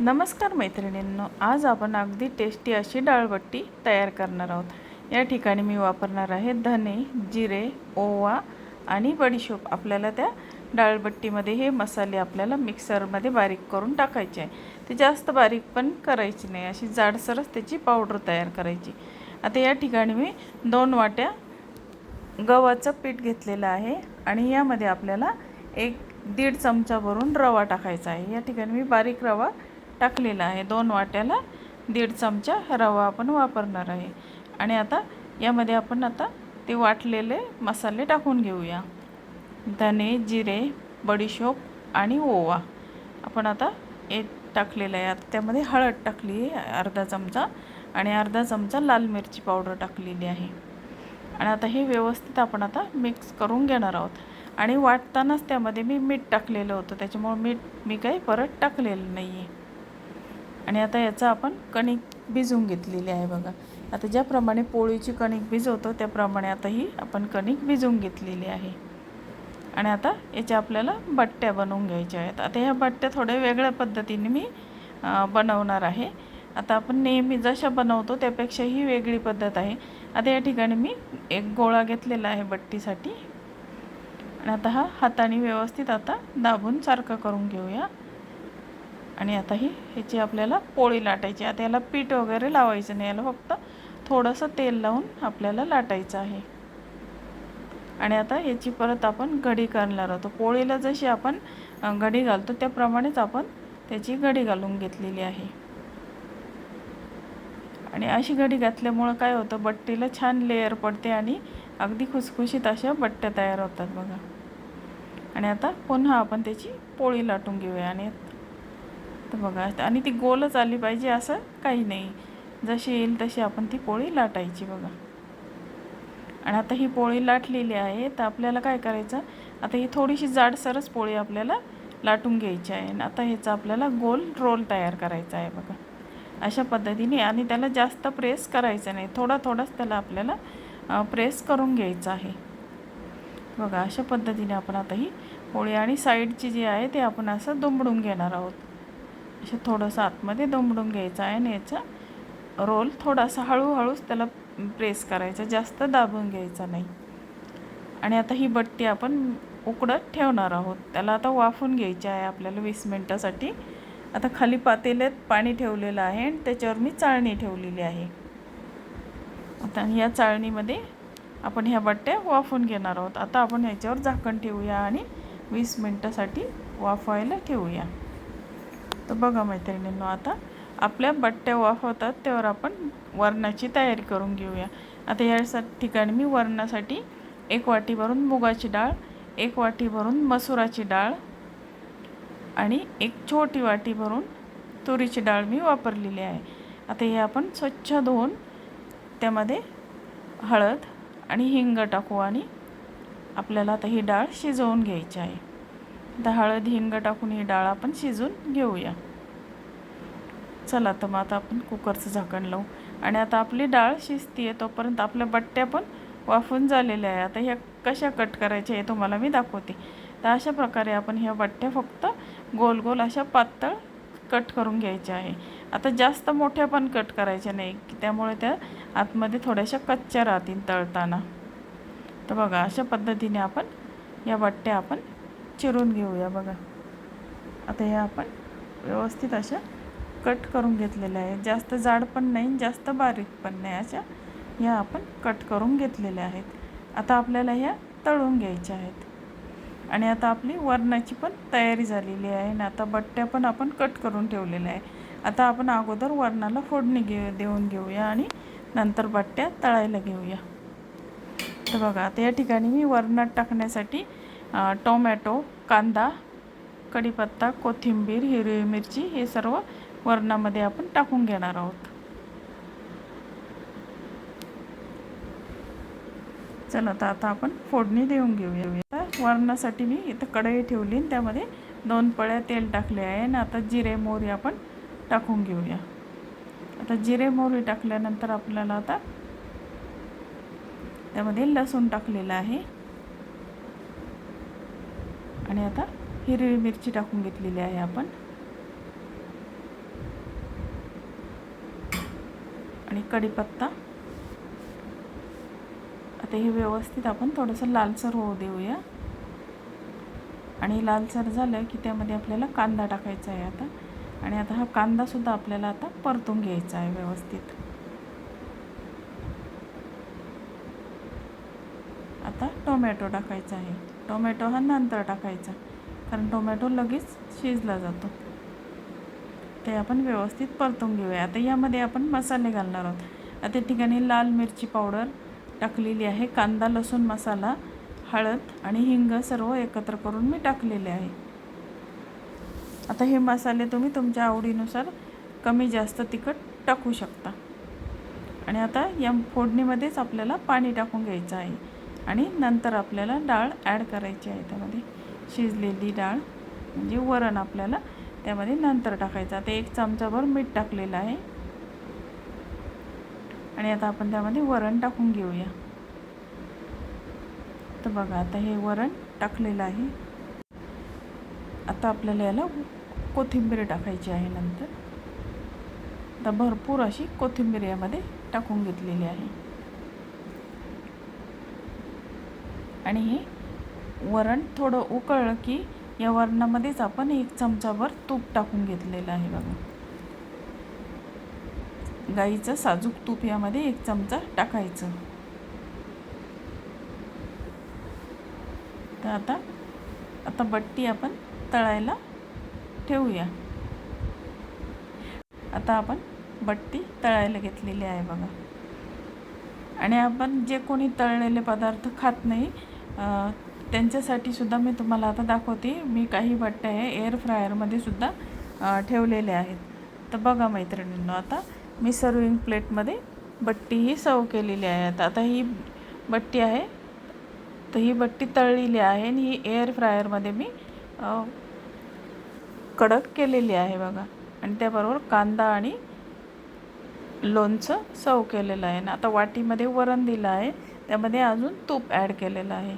नमस्कार मैत्रिणींनो, आज आपण अगदी टेस्टी अशी डाळबट्टी तयार करणार आहोत। या ठिकाणी मी वापरणार आहे धने, जिरे, ओवा आणि बडीशोप। आपल्याला त्या डाळबट्टीमध्ये हे मसाले आपल्याला मिक्सरमध्ये बारीक करून टाकायचे आहे। ते जास्त बारीक पण करायची नाही, अशी जाडसरच त्याची पावडर तयार करायची। आता या ठिकाणी मी 2 वाट्या गव्हाचं पीठ घेतलेलं आहे आणि यामध्ये आपल्याला 1-1.5 चमचा भरून रवा टाकायचा आहे। या ठिकाणी मी बारीक रवा टाकलेला आहे। 2 वाट्याला 1.5 चमचा रवा आपण वापरणार आहे। आणि आता यामध्ये आपण ते वाटलेले मसाले टाकून घेऊया। धने, जिरे, बडीशोप आणि ओवा आपण आता टाकलेला आहे। आता त्यामध्ये हळद टाकली अर्धा चमचा आणि अर्धा चमचा लाल मिरची पावडर टाकलेली आहे। आणि आता हे व्यवस्थित आपण मिक्स करून घेणार आहोत। आणि वाटतानाच त्यामध्ये मी मीठ टाकलेलं होतं, त्याच्यामुळे मीठ मी काही परत टाकलेलं नाही आहे। आणि आता याचा आपण कणिक भिजवून घेतलेली आहे बघा। आता ज्याप्रमाणे पोळीची कणिक भिजवतो त्याप्रमाणे आता ही आपण कणिक भिजवून घेतलेली आहे। आणि आता याच्या आपल्याला बट्ट्या बनवून घ्यायच्या आहेत। आता ह्या बट्ट्या थोड्या वेगळ्या पद्धतीने मी बनवणार आहे। आता आपण नेहमी जशा बनवतो त्यापेक्षा ही वेगळी पद्धत आहे। आता या ठिकाणी मी एक गोळा घेतलेला आहे बट्टीसाठी आणि आता हा हाताने व्यवस्थित दाबून सारखा करून घेऊया। आणि आता ह्याची आपल्याला पोळी लाटायची। आता याला पीठ वगैरे लावायचं नाही, याला फक्त थोडंसं तेल लावून आपल्याला लाटायचं आहे। आणि आता याची परत आपण घडी करणार आहोत। पोळीला जशी आपण घडी घालतो त्याप्रमाणेच आपण त्याची घडी घालून घेतलेली आहे। आणि अशी घडी घातल्यामुळे काय होतं, बट्टीला छान लेयर पडते आणि अगदी खुसखुशीत अशा बट्ट्या तयार होतात बघा। आणि आता पुन्हा आपण त्याची पोळी लाटून घेऊया। आणि तर बघा, आणि ती गोलच आली पाहिजे असं काही नाही, जशी येईल तशी आपण ती पोळी लाटायची बघा। आणि आता ही पोळी लाटलेली आहे, तर आपल्याला काय करायचं, आता ही थोडीशी जाडसरच पोळी आपल्याला लाटून घ्यायची आहे। आणि आता ह्याचा आपल्याला गोल रोल तयार करायचा आहे बघा, अशा पद्धतीने। आणि त्याला जास्त प्रेस करायचं नाही, थोडा थोडाच त्याला आपल्याला प्रेस करून घ्यायचं आहे बघा। अशा पद्धतीने आपण आता ही पोळी आणि साईडची जी आहे ते आपण असं दुमडून घेणार आहोत। असं थोडंसं आतमध्ये दुमडून घ्यायचं आहे आणि याचा रोल थोडासा हळूहळूच त्याला प्रेस करायचा, जास्त दाबून घ्यायचा नाही। आणि आता ही बट्टी आपण उकडत ठेवणार आहोत। त्याला आता वाफून घ्यायची आहे आपल्याला 20 मिनिटासाठी। आता खाली पातेल्यात पाणी ठेवलेलं आहे आणि त्याच्यावर मी चाळणी ठेवलेली आहे। आता या चाळणीमध्ये आपण ह्या बट्ट्या वाफून घेणार आहोत। आता आपण ह्याच्यावर झाकण ठेवूया आणि 20 मिनिटासाठी वाफायला ठेवूया। तर बघा मैत्रिणींनो, आता आपल्या बट्ट्या वाफवतात त्यावर आपण वरणाची तयारी करून घेऊया। आता या ठिकाणी मी वरणासाठी 1 वाटी भरून मुगाची डाळ, 1 वाटी भरून मसुराची डाळ आणि 1 छोटी वाटी भरून तुरीची डाळ मी वापरलेली आहे। आता हे आपण स्वच्छ धुवून त्यामध्ये हळद आणि हिंग टाकू आणि आपल्याला आता ही डाळ शिजवून घ्यायची आहे। आता हळद हिंग टाकून ही डाळ आपण शिजवून घेऊया। चला, तर मग आता आपण कुकरचं झाकण लावू। आणि आता आपली डाळ शिजते आहे तोपर्यंत आपल्या बट्ट्या पण वाफून झालेल्या आहे। आता ह्या कशा कट करायच्या हे तुम्हाला मी दाखवते। तर अशा प्रकारे आपण ह्या बट्ट्या फक्त गोल गोल अशा पातळ कट करून घ्यायच्या आहे। आता जास्त मोठ्या पण कट करायच्या नाही, त्यामुळे त्या आतमध्ये थोड्याशा कच्च्या राहतील तळताना। तर बघा, अशा पद्धतीने आपण या बट्ट्या आपण चिरून घेऊया बघा। आता ह्या आपण व्यवस्थित अशा कट करून घेतलेल्या आहे, जास्त जाड पण नाही जास्त बारीक पण नाही, अशा ह्या आपण कट करून घेतलेल्या आहेत। आता आपल्याला ह्या तळून घ्यायच्या आहेत। आणि आता आपली वरणाची पण तयारी झालेली आहे आणि आता बट्ट्या पण आपण कट करून ठेवलेल्या आहे। आता आपण अगोदर वरणाला फोडणी देऊन घेऊया आणि नंतर बट्ट्या तळायला घेऊया। तर बघा, आता या ठिकाणी मी वरणात टाकण्यासाठी टोमॅटो, कांदा, कढीपत्ता, कोथिंबीर, हिरवी मिरची हे सर्व वरणामध्ये आपण टाकून घेणार आहोत। चला, तर आता आपण फोडणी देऊन घेऊया। वरणासाठी मी इथं कढई ठेवली, त्यामध्ये 2 पळ्या तेल टाकले आहे आणि आता जिरे मोहरी आपण टाकून घेऊया। आता जिरे मोहरी टाकल्यानंतर आपल्याला आता त्यामध्ये लसूण टाकलेला आहे आणि आता हिरवी मिरची टाकून घेतलेली आहे आपण। आणि कढीपत्ता. आता हे व्यवस्थित आपण थोडंसं लालसर होऊ देऊया. आणि लालसर झालं की त्यामध्ये आपल्याला कांदा टाकायचा आहे आता. आणि आता हा कांदासुद्धा आपल्याला आता परतून घ्यायचा आहे व्यवस्थित. आता टोमॅटो टाकायचा आहे. टोमॅटो हा नंतर टाकायचा, कारण टोमॅटो लगेच शिजला जातो. ते आपण व्यवस्थित परतून घेऊया. आता यामध्ये आपण मसाले घालणार आहोत. आता त्या ठिकाणी लाल मिरची पावडर टाकलेली आहे, कांदा लसूण मसाला, हळद आणि हिंग सर्व एकत्र करून मी टाकलेले आहे. आता हे मसाले तुम्ही तुमच्या आवडीनुसार कमी जास्त तिखट टाकू शकता. आणि आता या फोडणीमध्येच आपल्याला पाणी टाकून घ्यायचं आहे. आणि नंतर आपल्याला डाळ ॲड करायची आहे. त्यामध्ये शिजलेली डाळ म्हणजे वरण आपल्याला त्यामध्ये नंतर टाकायचं. आता 1 चमचाभर मीठ टाकलेलं आहे. आणि आता आपण त्यामध्ये वरण टाकून घेऊया. तर बघा आता हे वरण टाकलेलं आहे. आता आपल्याला याला कोथिंबीर टाकायची आहे नंतर. आता भरपूर अशी कोथिंबीर यामध्ये टाकून घेतलेली आहे. आणि हे वरण थोडं उकळलं की या वरणामध्येच आपण 1 चमचाभर तूप टाकून घेतलेलं आहे. बघा, गाईचं साजूक तूप यामध्ये 1 चमचा टाकायचं. तर आता बट्टी आपण तळायला ठेवूया. आता आपण बट्टी तळायला घेतलेली आहे बघा. आणि आपण जे कोणी तळलेले पदार्थ खात नाही त्यांच्यासाठी सुद्धा मी तुम्हाला आता दाखवते. मी काही बट्ट्या एअर फ्रायरमध्ये सुद्धा ठेवलेले आहेत. तर बघा मैत्रिणींनो, आता मी सर्विंग प्लेटमध्ये बट्टी ही सर्व केलेली आहे. आता ही बट्टी आहे, तर ही बट्टी तळलेली आहे आणि ही एअर फ्रायरमध्ये मी कडक केलेली आहे बघा. आणि त्याबरोबर कांदा आणि लोणचं सर्व केलेलं आहे. ना आता वाटीमध्ये वरण दिलं आहे, त्यामध्ये अजून तूप ॲड केलेलं आहे.